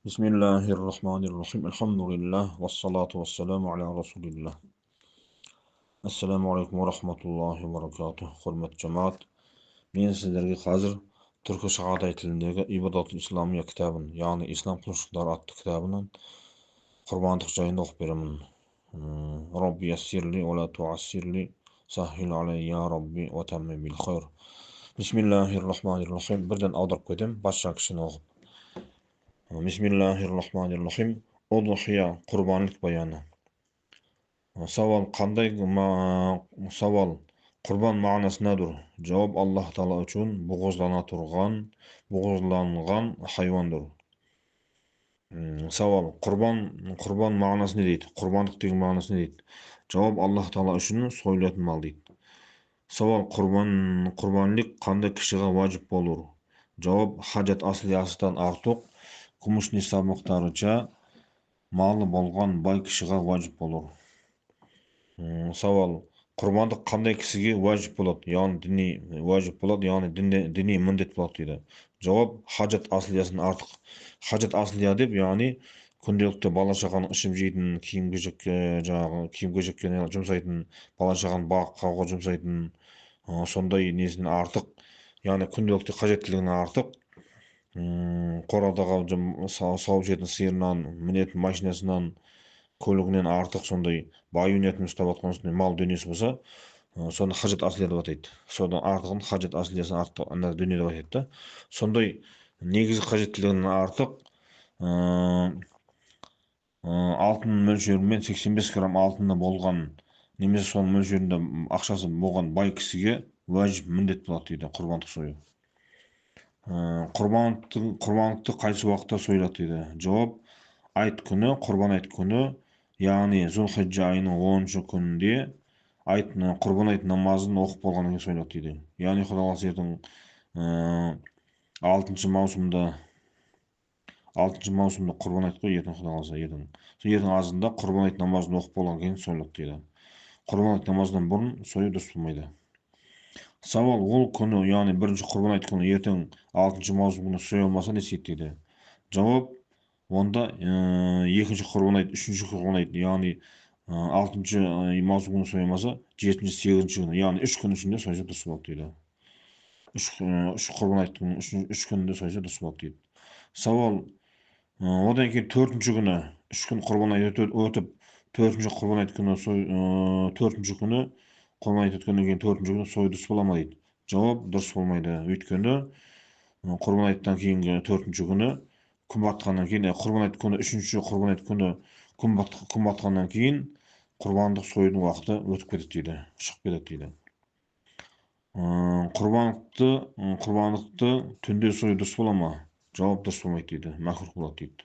Bismillahirrahmanirrahim. Elhamdülillah. Vessalatu vesselamu ala Resulillah. Assalamu alaikum wa rahmatullahi wa barakatuh. Hurmat cemaat. Men sizlerge hazır Türkçe şahadat tilindägi İbadatul İslamiya kitabyn, ýagny İslam kuşlukları atly kitabynyň Qurbanlyk jaýynda okup beremin. Rabbi yassirli wa la tu'assirli, sahhil alayya ya Rabbi wa tammim bil khair. Bismillahirrahmanirrahim. Birden awdaryp gedem, başa kişini okup. Bismillahirrahmanirrahim. Udhiya qurbanlyk bayany. Savol savol qurban ma'nasy nädir? Jawab Allah Taala üçin buguzlangan hayvandyr. Savol qurban ma'nasy ne diýdi? Qurbanlyk diýen ma'nasy ne diýdi? Jawab Allah Taala üçin soýulatmaly diýdi. Savol qurbanlyk kандай kişige wajyp bolar? Jawab hajat asliýasydan artyk gümüş nisab mukdaryça maly bolgan bay kişige wajyp bolar. Savol qurbanlyk kандай kişige wajyp bolat? Ýani dini wajyp bolat, ýani dini mündet bolat diýdi. Jawab hajat asliýasydan artyk. Hajat asliýa dep ýani gündelikde bala çakan işim jeýdin, kiyim geçeklerine jumsaýdyn, bala çakan bagak jumsaýdyn, sonday nesini artyk, ýani gündelikde kajetliligine artyk qorada sawup jeden syryndan, minetip maşinasynyň, kölüginden artyk sonday baý ünetini ustab atgansyndan mal dönýesi bolsa, şonu hajat asliýa dep ataydy. Şondan artygyny hajat asliýasyna artyk anda dönýe dep ataydy da. Sonday negizgi kajetliligine artyk altyn mölçerinden 85 gram altynda bolgan nemesi şol mölçerinde akçasy bolgan bay kişige wajyp mündet bolat diýdi qurbanlyk soýu. Qurbanlykty kaýsy wagtda soýulat diýdi. Jawab ayt güni, qurban ayt güni, ýagny Zulhijja aýynyň 10-njy gününde qurban ayt namazyny okup bolgandan soň soýulat diýdi. Ýagny Huda galasa ýerden 6-njy mawsumda qurban ayt goý ýerden Huda galasa ýerden. Şu ýerden azynda qurban ayt namazyny okup bolgandan keyin soýulat diýdi. Qurban ayt namazyndan burun soýu dürüst bolmaýdy. Savol ol kunu, ýani birinji qurban ayt güni ýerden 6-njy mawsum güni soýulmasa ne diýdi? Jawab onda ikinci qurban ayt, üçüncü qurban ayt, ýani 6-njy mawsum güni soýulmasa 7-nji, 8-nji güni, ýani 3 gün içinde soýsa dürüst bolat diýdi. 3 qurban ayt güni 3 günde soýsa dürüst bolat diýdi. Savol odan keyin 4-nji güni 3 gün qurban ayt ötüp 4-nji qurban ayt güni 4-nji güni qurban ayt ötgenden keyin 4-nji güni soýu dürüst bolamady diýdi. Jawab dürüst bolmaýdy. Öýtkende qurban aytdan keyingi 4-nji güni gün batgandan keyin qurban ayt güni 3-nji qurban ayt güni gün batgandan keyin qurbanlyk soýunyň wagty ötüp ketdi diýdi. Çykyp ketdi diýdi. Qurbanlykty tünde soýu dürüst bolama? Jawab dürüst bolmaýdy diýdi. Makruh bolat diýdi.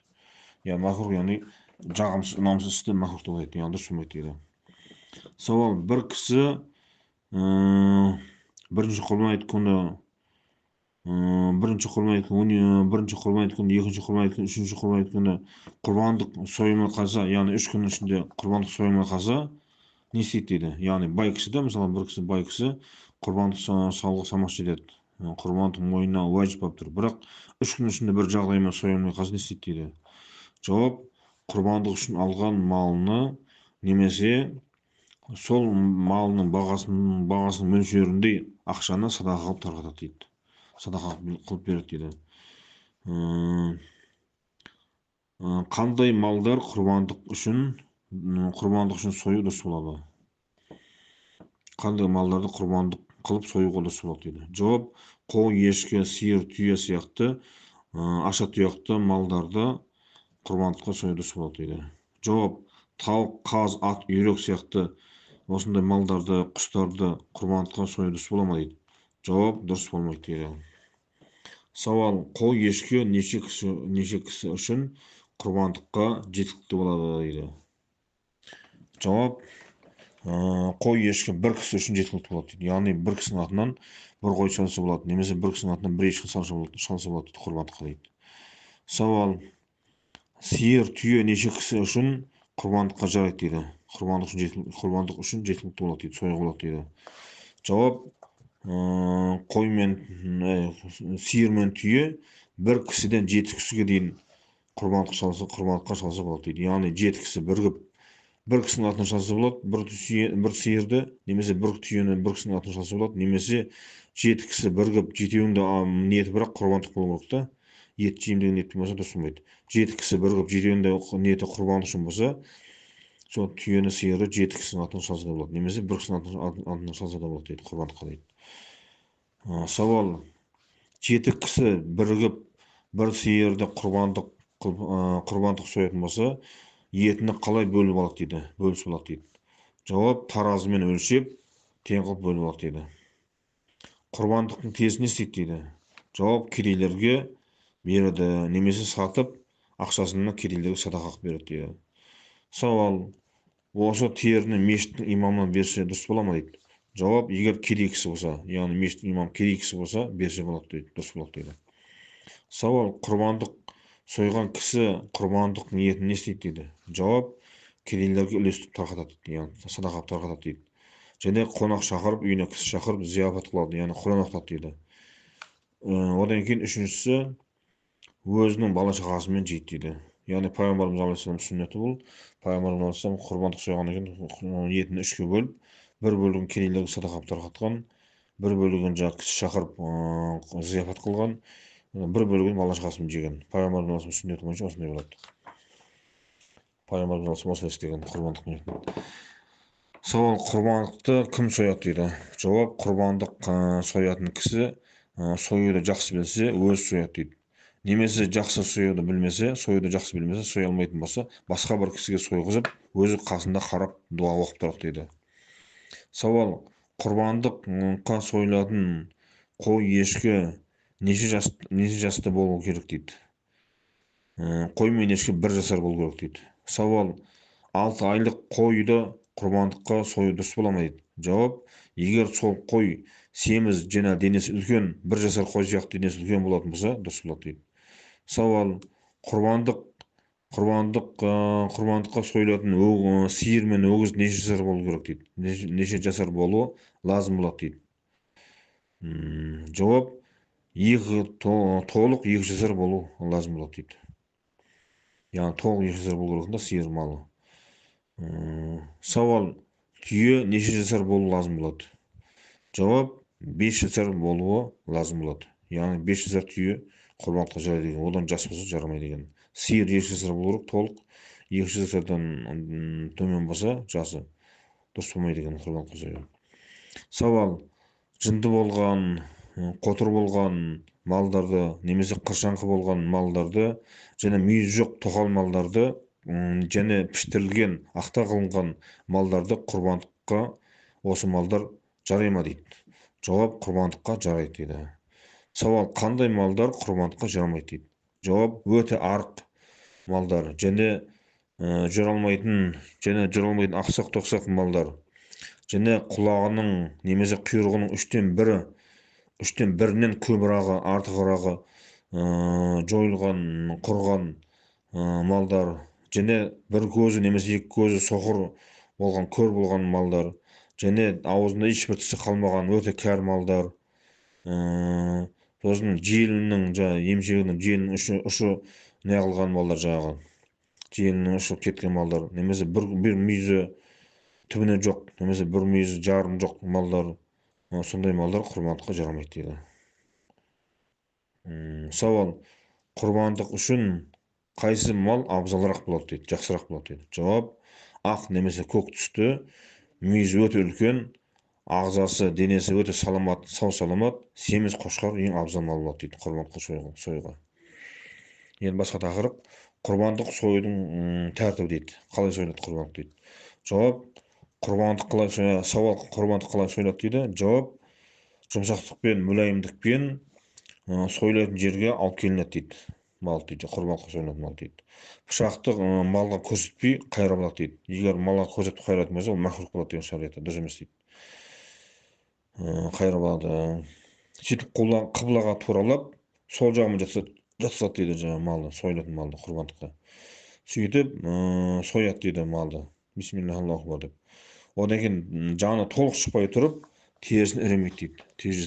Ya makruh ýani jagymsız, ünamsız isde makruh bolat diýdi. Ýani dürüst bolmaýdy diýdi. Savol bir kişi birinci qurban ayt güni birinci qurban ayt güni, ikinci qurban ayt güni, üçüncü qurban ayt güni qurbanlyk soýulmay kalsa, ýani 3 gün içinde qurbanlyk soýulmay kalsa, ne diýdi? Ýani bay kişide, mesela bir kişi bay kişi qurbanlyk salgy samakçy edip, qurbanlyk moýuna wajyp bolupdyr. Birak 3 gün içinde bir jagdaý bilen soýulmay kalsa ne diýdi? Jawab qurbanlyk üçin algan malyny nemesi sol malynyň bagasynyň mölçerinde akçany sadaka kılıp targatat diýdi. Sadaka kılıp beret diýdi. Kanday mallar qurbanlyk üçin soýu dürüst bolady? Kanday mallardy qurbanlyk kılıp soýuga dürüst bolat diýdi. Jawab gowy, ýeşke, syr, tüýe syýakty aşa tüýakdy mallarda qurbanlykka soýu dürüst bolat diýdi. Jawab tawuk, kaz, at, ýürek syýakdy osunday maldardy, kuşlardy qurbanlykka soýu dürüst bolama diýdi. Jawab dürüst bolmaýdy diýdi. Savol gowy, ýeşke neçe kişi üçin qurbanlykka jetikli bolady diýdi. Jawab gowy, ýeşke bir kişi üçin jetikli bolady diýdi. Ýani bir kişiniň atyndan bir goý çalsa bolady, nemese bir kişiniň atyndan bir eşki çalsa bolady qurbanlykka diýdi. Savol syr, tüýe neçe kişi üçin qurbanlykka jaraýt diýdi. Qurbanlyk üçin jetikli bolady diýdi, soýuga bolady diýdi. Jawab goý men syr men tüýe bir kişiden 7 kişige diýin құрбандыққа шалса болады дейді. Яғни 7 кісі бірігіп бір кісінің атынан шалса болады, бір сиырды немесе бір түйені бір кісінің атынан шалса болады, немесе 7 кісі бірігіп жетеуінің де ниеті бірақ құрбандық болу керек та. Ет жеймін деген ниет болмаса дұрыс болмайды. 7 кісі бірігіп жетеуінің де ниеті құрбандық үшін болса, сол түйені сиырды 7 кісінің атынан шалса да болады, немесе бір кісінің атынан шалса да болады дейді, құрбандыққа дейді. Сауал: 7 кісі бірігіп бір сиырды құрбандық соятын болса, етіні қалай бөліп алады дейді, бөлісіп алады дейді. Жауап: таразымен өлшеп, тең қылып бөліп алады дейді. Құрбандықтың тиесін не істейді дейді. Жауап: кедейлерге береді, немесе сатып, ақшасына кедейлерге садақа қылып береді дейді. Сауал: осы теріні мешіттің имамына берсе дұрыс бола ма дейді. Жауап: егер кедей кісі болса, яғни мешіттің имамы кедей кісі болса, берсе болады дейді, дұрыс болады дейді. Сауал: құрбандық сойған кісі құрбандықтың етін не істейді дейді. Жауап: кедейлерге үлестіріп тарқатады дейді, яғни садақа қылып тарқатады дейді. Және қонақ шақырып, үйіне кісі шақырып зияпат қылады, яғни құран оқытады дейді. Одан кейін үшіншісі өзінің бала шағасымен жейді дейді. Яғни пайғамбарымыз алейхиссалам сүннеті бұл. Пайғамбарымыз алейхиссалам құрбандық сойғаннан кейін етін 3-ке бөліп, бір бөлігін кедейлерге садақа қылып тарқатқан, бір бөлігін кісі шақырып зияпат қылған, бір бөлігін бала шағасымен жеген. Пайғамбарымыз сүннеті бойынша осындай болады. Пайғамбарымыз осылай істеген құрбандық ниетін. Сауал: құрбандықты кім сояды дейді. Жауап: құрбандық соятын кісі союды жақсы білсе, өзі сояды дейді. Немесе жақсы союды білмесе, соя алмайтын болса, басқа бір кісіге сойғызып, өзі қасында қарап дуа оқып тұрады дейді. Сауал: құрбандыққа сойылатын қой, ешкі неше жаста болу керек дейді. Қой мен ешкі 1 жасар болу керек дейді. Сауал: 6 айлық қойды құрбандыққа сою дұрыс бола ма дейді. Жауап: егер сол қой семіз және денесі үлкен, 1 жасар қой сияқты денесі үлкен болатын болса, дұрыс болады дейді. Сауал: құрбандыққа сойылатын сиыр мен өгіз неше жасар болу керек дейді. Неше жасар болуы лазым болады дейді. Жауап: толық 2 жасар болу лазым болады дейді. Яғни толық 2 жасар болу керек та сиыр малы. Сауал: түйе неше жасар болу лазым болады. Жауап: 5 жасар болуы лазым болады. Яғни 5 жасар түйе құрбандыққа жарайды деген. Одан жас болса жарамайды деген. Сиыр 2 жасар болу керек, толық 2 жасардан төмен болса жасы дұрыс болмайды деген құрбандыққа союы. Сауал: жынды болған, қотыр болған малдарды, немесе қыршаңқы болған малдарды, және мүйізі жоқ тоқал малдарды, және піштірілген, ақтар қылынған малдарды құрбандыққа осы малдар жарай ма дейді. Жауап: құрбандыққа жарайды дейді. Сауал: қандай малдар құрбандыққа жарамайды дейді. Жауап: өте арық малдар, және жүралмайтын ақсақ-тоқсақ малдар, және құлағының немесе құйрығының 3-тен 1-нен көбірағы, артығырағы жойылған, құрған малдар, және бір көзі немесе 2 көзі соқыр болған, көр болған малдар, және аузында ешбір тісі қалмаған өте кәр малдар, сосын желінің емшегінің желінің ұшы неғылған малдар, желінің ұшы кеткен малдар, немесе бір мүйізі түбіне жоқ, немесе бір мүйізі жарым жоқ малдар, сондай малдар құрбандыққа жарамайды дейді. Сауал: құрбандық үшін қайсы мал абзалырақ болады дейді, жақсырақ болады дейді. Жауап: ақ немесе көк түсті, мүйізі өте үлкен, ағзасы, денесі өте саламат, сау саламат, семіз қошқар ең абзал мал болады дейді құрбандыққа союға. Енді басқа тақырып: құрбандық союдың тәртібі дейді. Қалай сойлады құрбандық дейді. Жауап: құрбандық қалай сойлады дейді. Жауап: жұмсақтықпен, мүлайымдықпен сойлайтын жерге алып келінеді дейді. Мал дейді, құрбандыққа сойланатын мал дейді. Пышақты малға көрсетпей қайрап алады дейді. Егер малға көрсетіп қайратын болса, ол макрух болады деген шариғатта, дұрыс емес дейді. Қайрап алады. Сөйтіп қыблаға туралап, сол жағымен жатсады дейді малды, сойлатын малды құрбандыққа. Сөйтіп сояды дейді малды. Бисмилlah, Аллаху акбар деп. Одан кейін жаны толық шықпай тұрып, терісін іремейді дейді.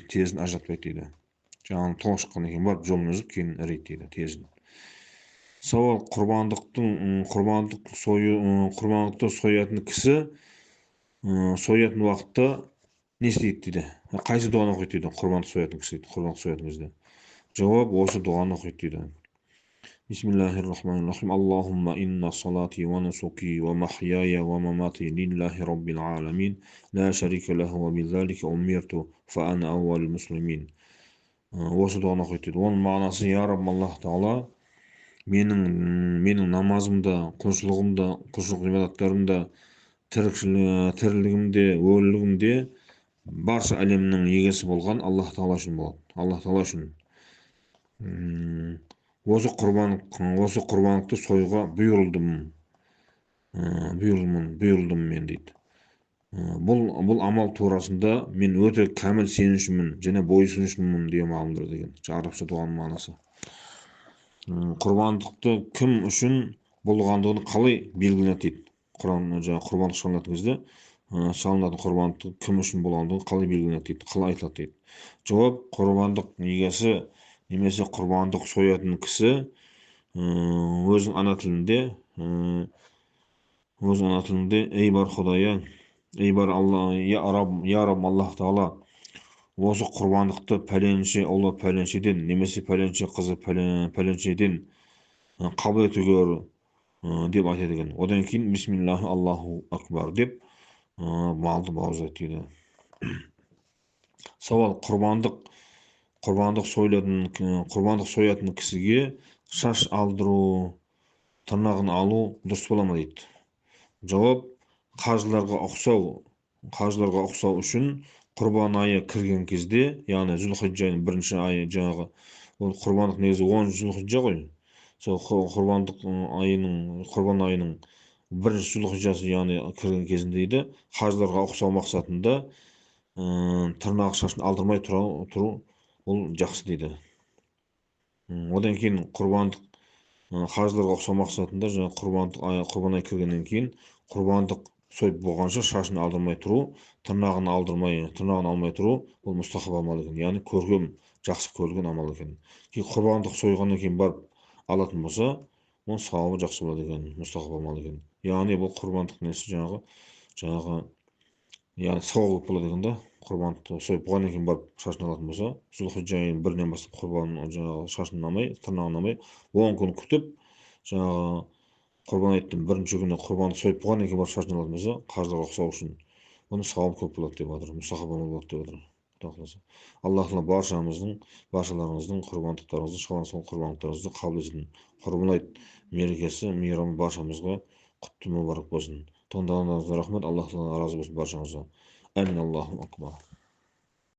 Терісін ажыратпайды дейді. Жаны толық шыққаннан кейін барып жолын үзіп кейін ірейді дейді терісін. Savol: Құрбандықты соятын кісі соятын уақытта не істейді дейді. Қайсы дұғаны оқиды дейді, құрбандық соятын кісі дейді, құрбандық соятын кезде. Жауап: осы дұғаны оқиды дейді. Бисмиллахир-рахманир-рахим. Аллахумма инна салати ва нусуки ва махяя ва мамати лиллахи раббил аламин. Ла шарика лаху ва бизалика умирту фа ана аувалул муслимин. Осы дұғаны оқиды дейді. Оның мағынасы: я Рабб, Аллах Тағала, менің намазымда, құлшылық ғибадаттарымда, тірілігімде, өлілігімде барша әлемнің егесі болған Аллах Тағала үшін болады. Аллах Тағала үшін осы құрбандықты союға бұйырылдым мен дейді. Бұл амал турасында мен өте кәміл сенушімін және бойсұнушымын деу мағынада деген арабша дұғаның мағынасы. Құрбандықты кім үшін болғандығын қалай белгіленеді дейді. Құрбандық шалынатын кезде шалынатын құрбандық кім үшін болғандығын қалай белгіленеді дейді, қалай айтылады дейді. Жауап: құрбандық иесі немесе құрбандық соятын кісі өзінің ана тілінде ей бар Құдайы, ей бар Алла, я Рабб, Аллах Тағала, осы құрбандықты пәленше ұлы пәленшеден немесе пәленше қызы пәленшеден қабыл етуге деп айтады екен. Одан кейін бисмиллахи Аллаху акбар деп малды бауыздайды дейді. Сауал: құрбандық соятын кісіге шаш алдыру, тырнағын алу дұрыс бола ма дейді. Жауап: қажыларға ұқсау үшін құрбан айы кірген кезде, яғни Зүлхиджа айының бірінші айы, жаңағы ол құрбандық негізі 10 Зүлхиджа ғой. Сол құрбан айының бірінші Зүлхиджасы, яғни кірген кезінде дейді, қажыларға ұқсау мақсатында тырнақ шашын алдырмай тұру ол жақсы дейді. Одан кейін қажыларға ұқсау мақсатында құрбан ай кіргеннен кейін құрбандық сойып болғанша шашын алдырмай тұру, тырнағын алмай тұру ол мұстахаб амал екен, яғни көркем, жақсы көрілген амал екен. Құрбандық сойғаннан кейін барып алатын болса, оның сауабы жақсы болады екен, мұстахаб амал екен. Яғни бұл құрбандық несі яғни сауап болып болады екен да. Құрбандықты сойып болғаннан кейін барып шашын алатын болса, Зүлхиджа айының 1-нен бастап шашын алмай, тырнағын алмай 10 күн күтіп, құрбан айттың бірінші күні құрбанды сойып болғаннан кейін барып шашын алатын болса, қажыларға ұқсау үшін оның сауабы көп болады деп жатыр, мұстахаб амал болады деп жатыр. Аллах Тағала баршаларыңыздың құрбандықтарыңызды, шалған құрбандықтарыңызды қабыл етсін. Құрбан айт мерекесі, мейрамы баршамызға құтты мұбарак болсын. Тыңдағандарыңызға рахмет. Аллах Тағала разы болсын баршаңызға. Әмин. Аллаху акбар.